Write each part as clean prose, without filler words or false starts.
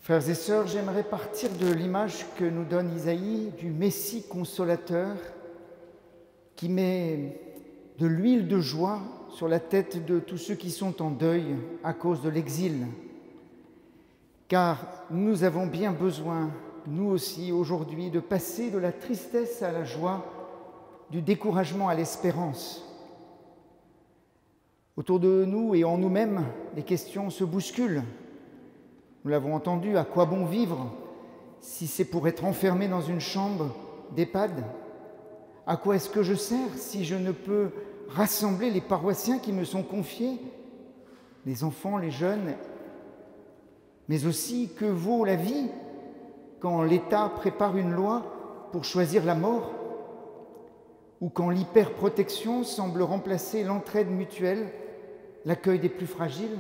Frères et sœurs, j'aimerais partir de l'image que nous donne Isaïe du Messie consolateur qui met de l'huile de joie sur la tête de tous ceux qui sont en deuil à cause de l'exil. Car nous avons bien besoin, nous aussi aujourd'hui, de passer de la tristesse à la joie, du découragement à l'espérance. Autour de nous et en nous-mêmes, les questions se bousculent. Nous l'avons entendu, à quoi bon vivre si c'est pour être enfermé dans une chambre d'EHPAD? À quoi est-ce que je sers si je ne peux rassembler les paroissiens qui me sont confiés, les enfants, les jeunes, mais aussi que vaut la vie quand l'État prépare une loi pour choisir la mort ou quand l'hyperprotection semble remplacer l'entraide mutuelle, l'accueil des plus fragiles,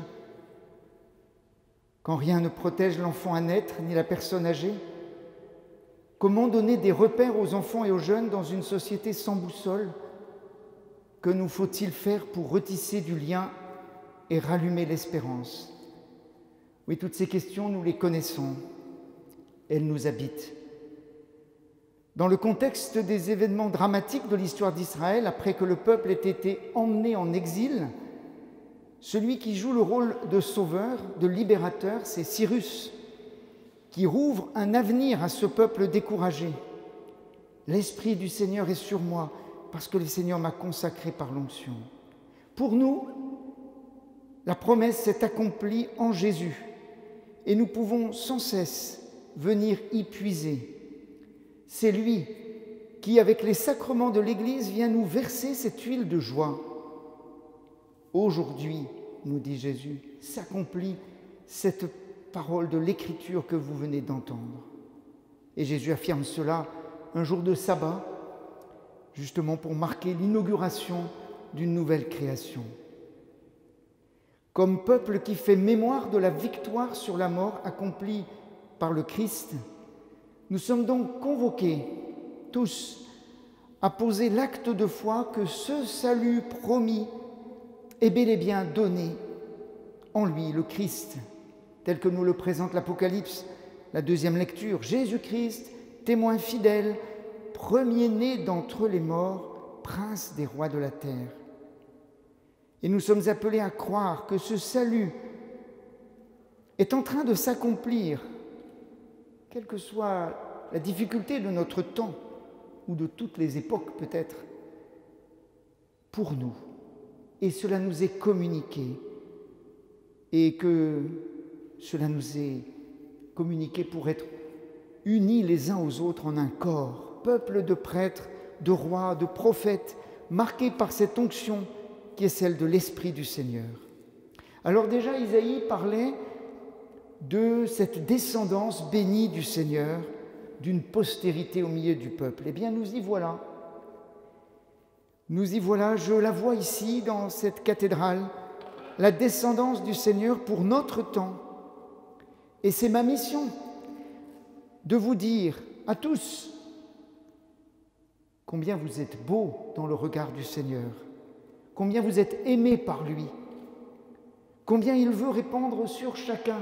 quand rien ne protège l'enfant à naître ni la personne âgée? Comment donner des repères aux enfants et aux jeunes dans une société sans boussole? Que nous faut-il faire pour retisser du lien et rallumer l'espérance? Oui, toutes ces questions, nous les connaissons. Elles nous habitent. Dans le contexte des événements dramatiques de l'histoire d'Israël, après que le peuple ait été emmené en exil, celui qui joue le rôle de sauveur, de libérateur, c'est Cyrus, qui rouvre un avenir à ce peuple découragé. L'Esprit du Seigneur est sur moi, parce que le Seigneur m'a consacré par l'onction. Pour nous, la promesse s'est accomplie en Jésus, et nous pouvons sans cesse venir y puiser. C'est lui qui, avec les sacrements de l'Église, vient nous verser cette huile de joie. Aujourd'hui, nous dit Jésus, s'accomplit cette parole de l'Écriture que vous venez d'entendre. Et Jésus affirme cela un jour de sabbat, justement pour marquer l'inauguration d'une nouvelle création. Comme peuple qui fait mémoire de la victoire sur la mort accomplie par le Christ, nous sommes donc convoqués tous à poser l'acte de foi que ce salut promis est bel et bien donné en lui, le Christ, tel que nous le présente l'Apocalypse, la deuxième lecture. Jésus-Christ, témoin fidèle, premier-né d'entre les morts, prince des rois de la terre. Et nous sommes appelés à croire que ce salut est en train de s'accomplir, quelle que soit la difficulté de notre temps ou de toutes les époques peut-être, pour nous. Et cela nous est communiqué, et que cela nous est communiqué pour être unis les uns aux autres en un corps, peuple de prêtres, de rois, de prophètes, marqués par cette onction qui est celle de l'Esprit du Seigneur. Alors déjà, Isaïe parlait de cette descendance bénie du Seigneur, d'une postérité au milieu du peuple. Eh bien, nous y voilà. Nous y voilà, je la vois ici dans cette cathédrale, la descendance du Seigneur pour notre temps. Et c'est ma mission de vous dire à tous combien vous êtes beaux dans le regard du Seigneur, combien vous êtes aimés par lui, combien il veut répandre sur chacun,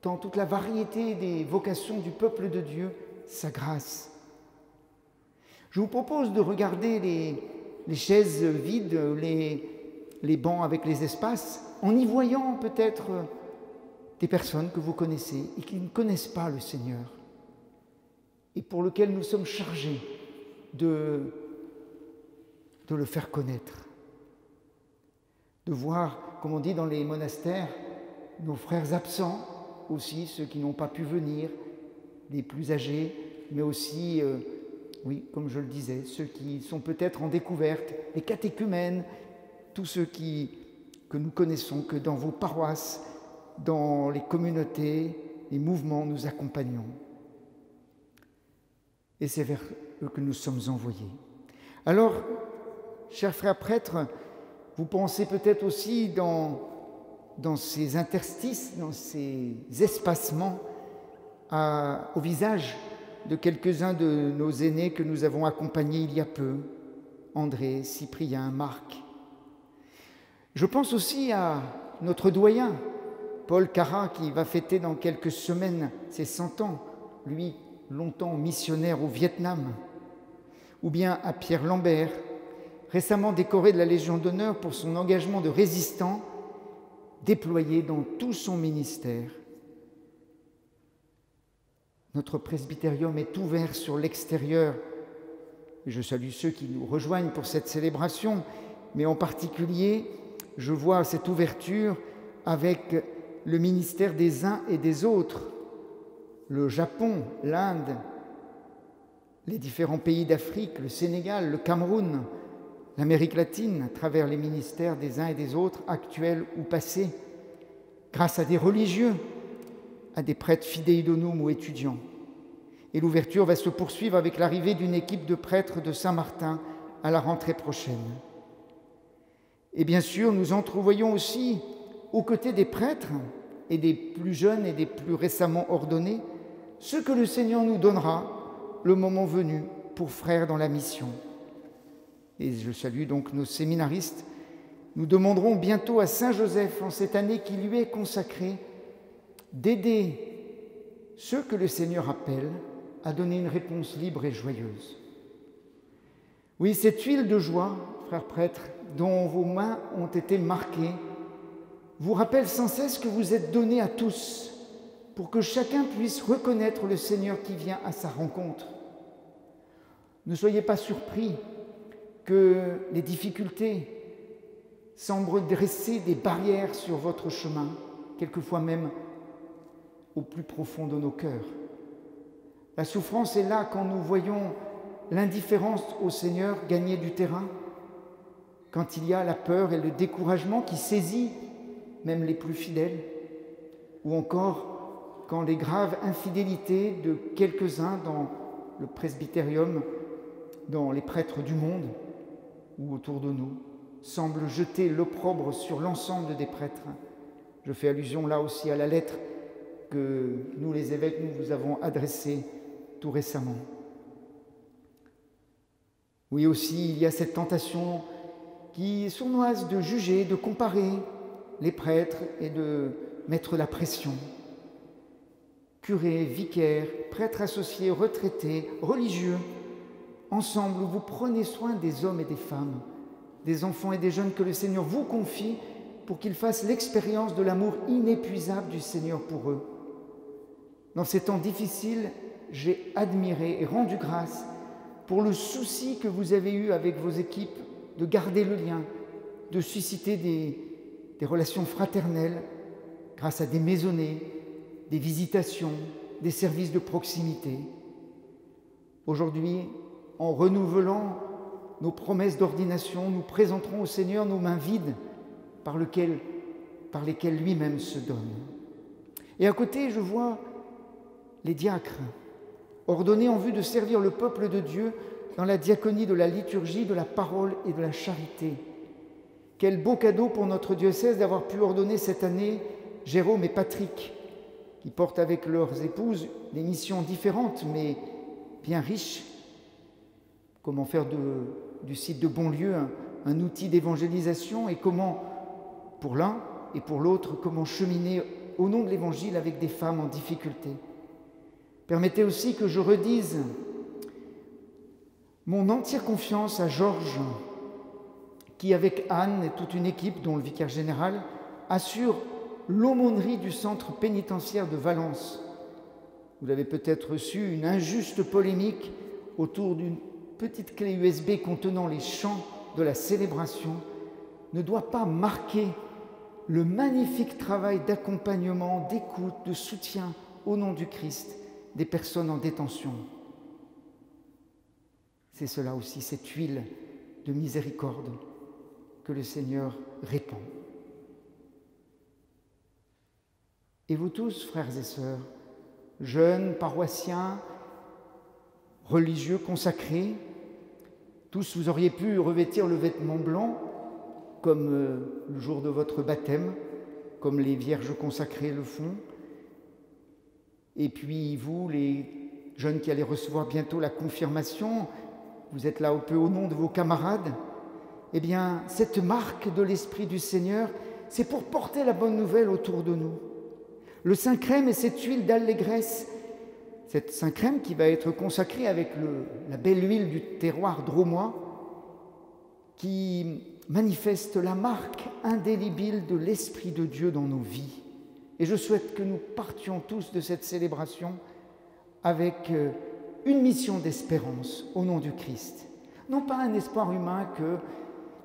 dans toute la variété des vocations du peuple de Dieu, sa grâce. Je vous propose de regarder les chaises vides, les bancs avec les espaces, en y voyant peut-être des personnes que vous connaissez et qui ne connaissent pas le Seigneur et pour lesquelles nous sommes chargés de le faire connaître. De voir, comme on dit dans les monastères, nos frères absents, aussi ceux qui n'ont pas pu venir, les plus âgés, mais aussi oui, comme je le disais, ceux qui sont peut-être en découverte, les catéchumènes, tous ceux que nous connaissons, que dans vos paroisses, dans les communautés, les mouvements, nous accompagnons. Et c'est vers eux que nous sommes envoyés. Alors, chers frères prêtres, vous pensez peut-être aussi dans ces interstices, dans ces espacements, au visage de quelques-uns de nos aînés que nous avons accompagnés il y a peu, André, Cyprien, Marc. Je pense aussi à notre doyen, Paul Carra, qui va fêter dans quelques semaines ses 100 ans, lui, longtemps missionnaire au Vietnam, ou bien à Pierre Lambert, récemment décoré de la Légion d'honneur pour son engagement de résistant déployé dans tout son ministère. Notre presbytérium est ouvert sur l'extérieur. Je salue ceux qui nous rejoignent pour cette célébration, mais en particulier, je vois cette ouverture avec le ministère des uns et des autres, le Japon, l'Inde, les différents pays d'Afrique, le Sénégal, le Cameroun, l'Amérique latine, à travers les ministères des uns et des autres, actuels ou passés, grâce à des religieux, à des prêtres fidéidonomes ou étudiants. Et l'ouverture va se poursuivre avec l'arrivée d'une équipe de prêtres de Saint-Martin à la rentrée prochaine. Et bien sûr, nous entrevoyons aussi, aux côtés des prêtres et des plus jeunes et des plus récemment ordonnés, ce que le Seigneur nous donnera le moment venu pour frères dans la mission. Et je salue donc nos séminaristes. Nous demanderons bientôt à Saint Joseph, en cette année qui lui est consacrée, d'aider ceux que le Seigneur appelle à donner une réponse libre et joyeuse. Oui, cette huile de joie, frères prêtres, dont vos mains ont été marquées, vous rappelle sans cesse que vous êtes donnés à tous pour que chacun puisse reconnaître le Seigneur qui vient à sa rencontre. Ne soyez pas surpris que les difficultés semblent dresser des barrières sur votre chemin, quelquefois même au plus profond de nos cœurs. La souffrance est là quand nous voyons l'indifférence au Seigneur gagner du terrain, quand il y a la peur et le découragement qui saisit même les plus fidèles, ou encore quand les graves infidélités de quelques-uns dans le presbytérium, dans les prêtres du monde ou autour de nous, semblent jeter l'opprobre sur l'ensemble des prêtres. Je fais allusion là aussi à la lettre que nous, les évêques, nous vous avons adressée tout récemment. Oui, aussi, il y a cette tentation qui est sournoise de juger, de comparer les prêtres et de mettre la pression. Curés, vicaires, prêtres associés, retraités, religieux, ensemble, vous prenez soin des hommes et des femmes, des enfants et des jeunes que le Seigneur vous confie pour qu'ils fassent l'expérience de l'amour inépuisable du Seigneur pour eux. Dans ces temps difficiles, j'ai admiré et rendu grâce pour le souci que vous avez eu avec vos équipes de garder le lien, de susciter des relations fraternelles grâce à des maisonnées, des visitations, des services de proximité. Aujourd'hui, en renouvelant nos promesses d'ordination, nous présenterons au Seigneur nos mains vides par lesquelles lui-même se donne. Et à côté, je vois les diacres, ordonnés en vue de servir le peuple de Dieu dans la diaconie de la liturgie, de la parole et de la charité. Quel beau cadeau pour notre diocèse d'avoir pu ordonner cette année Jérôme et Patrick, qui portent avec leurs épouses des missions différentes mais bien riches. Comment faire du site de Bonlieu un outil d'évangélisation et comment, pour l'un et pour l'autre, comment cheminer au nom de l'Évangile avec des femmes en difficulté. Permettez aussi que je redise mon entière confiance à Georges, qui, avec Anne et toute une équipe, dont le vicaire général, assure l'aumônerie du centre pénitentiaire de Valence. Vous l'avez peut-être reçu, une injuste polémique autour d'une petite clé USB contenant les chants de la célébration ne doit pas marquer le magnifique travail d'accompagnement, d'écoute, de soutien au nom du Christ des personnes en détention. C'est cela aussi, cette huile de miséricorde que le Seigneur répand. Et vous tous, frères et sœurs, jeunes, paroissiens, religieux, consacrés, tous vous auriez pu revêtir le vêtement blanc comme le jour de votre baptême, comme les vierges consacrées le font. Et puis vous, les jeunes qui allez recevoir bientôt la confirmation, vous êtes là un peu au nom de vos camarades. Eh bien, cette marque de l'Esprit du Seigneur, c'est pour porter la bonne nouvelle autour de nous. Le Saint-Crème est cette huile d'allégresse, cette Saint-Crème qui va être consacrée avec la belle huile du terroir drômois, qui manifeste la marque indélébile de l'Esprit de Dieu dans nos vies. Et je souhaite que nous partions tous de cette célébration avec une mission d'espérance au nom du Christ. Non pas un espoir humain que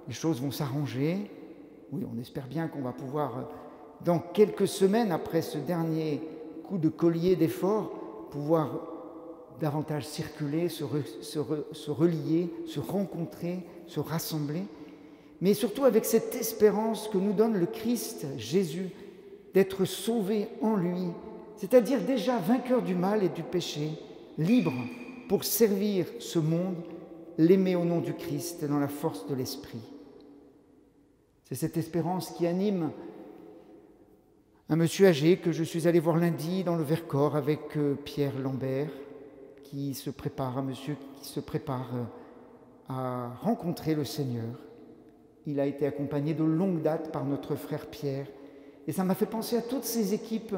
les choses vont s'arranger. Oui, on espère bien qu'on va pouvoir, dans quelques semaines après ce dernier coup de collier d'effort, pouvoir davantage circuler, se relier, se rencontrer, se rassembler, mais surtout avec cette espérance que nous donne le Christ, Jésus, d'être sauvé en lui, c'est-à-dire déjà vainqueur du mal et du péché, libre pour servir ce monde, l'aimer au nom du Christ dans la force de l'Esprit. C'est cette espérance qui anime un monsieur âgé que je suis allé voir lundi dans le Vercors avec Pierre Lambert, un monsieur qui se prépare à rencontrer le Seigneur. Il a été accompagné de longue date par notre frère Pierre. Et ça m'a fait penser à toutes ces équipes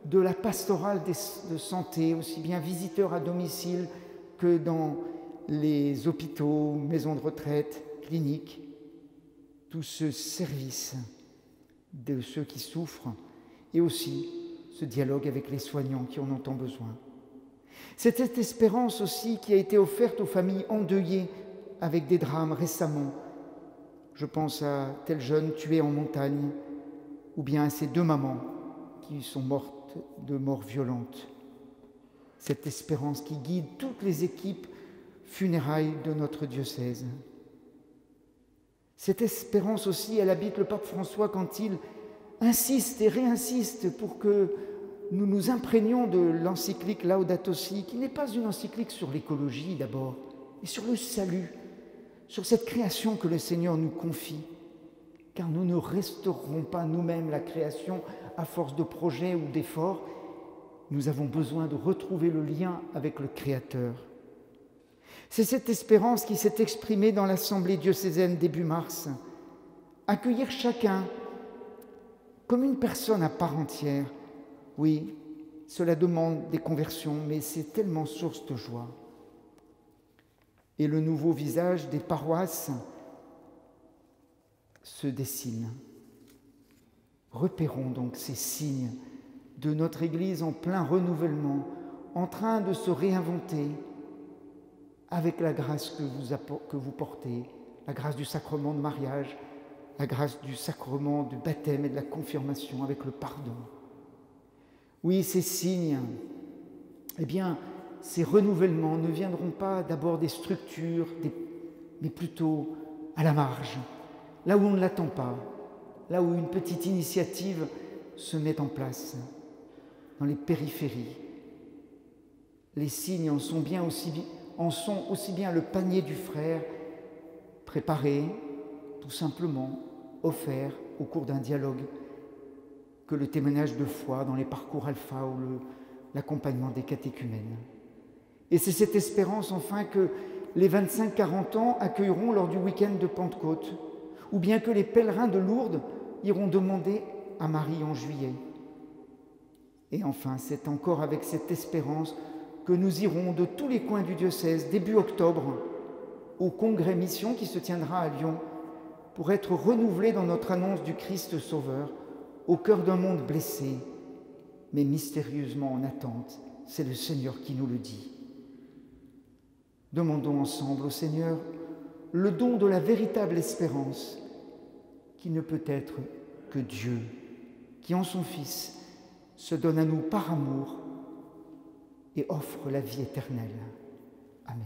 de la pastorale de santé, aussi bien visiteurs à domicile que dans les hôpitaux, maisons de retraite, cliniques. Tout ce service de ceux qui souffrent et aussi ce dialogue avec les soignants qui en ont tant besoin. C'est cette espérance aussi qui a été offerte aux familles endeuillées avec des drames récemment. Je pense à tel jeune tué en montagne, ou bien à ces 2 mamans qui sont mortes de mort violente. Cette espérance qui guide toutes les équipes funérailles de notre diocèse. Cette espérance aussi, elle habite le pape François quand il insiste et réinsiste pour que nous nous imprégnions de l'encyclique Laudato Si, qui n'est pas une encyclique sur l'écologie d'abord, mais sur le salut, sur cette création que le Seigneur nous confie. Car nous ne restaurerons pas nous-mêmes la création à force de projets ou d'efforts. Nous avons besoin de retrouver le lien avec le Créateur. C'est cette espérance qui s'est exprimée dans l'Assemblée diocésaine début mars. Accueillir chacun comme une personne à part entière. Oui, cela demande des conversions, mais c'est tellement source de joie. Et le nouveau visage des paroisses se dessine. Repérons donc ces signes de notre Église en plein renouvellement, en train de se réinventer avec la grâce que vous portez, la grâce du sacrement de mariage, la grâce du sacrement du baptême et de la confirmation avec le pardon. Oui, ces signes, ces renouvellements ne viendront pas d'abord des structures, mais plutôt à la marge, là où on ne l'attend pas, là où une petite initiative se met en place, dans les périphéries. Les signes en sont aussi bien le panier du frère, préparé, tout simplement, offert au cours d'un dialogue, que le témoignage de foi dans les parcours alpha ou l'accompagnement des catéchumènes. Et c'est cette espérance enfin que les 25-40 ans accueilleront lors du week-end de Pentecôte, ou bien que les pèlerins de Lourdes iront demander à Marie en juillet. Et enfin, c'est encore avec cette espérance que nous irons de tous les coins du diocèse, début octobre, au congrès mission qui se tiendra à Lyon, pour être renouvelés dans notre annonce du Christ Sauveur, au cœur d'un monde blessé, mais mystérieusement en attente. C'est le Seigneur qui nous le dit. Demandons ensemble au Seigneur le don de la véritable espérance, qui ne peut être que Dieu, qui en son Fils se donne à nous par amour et offre la vie éternelle. Amen.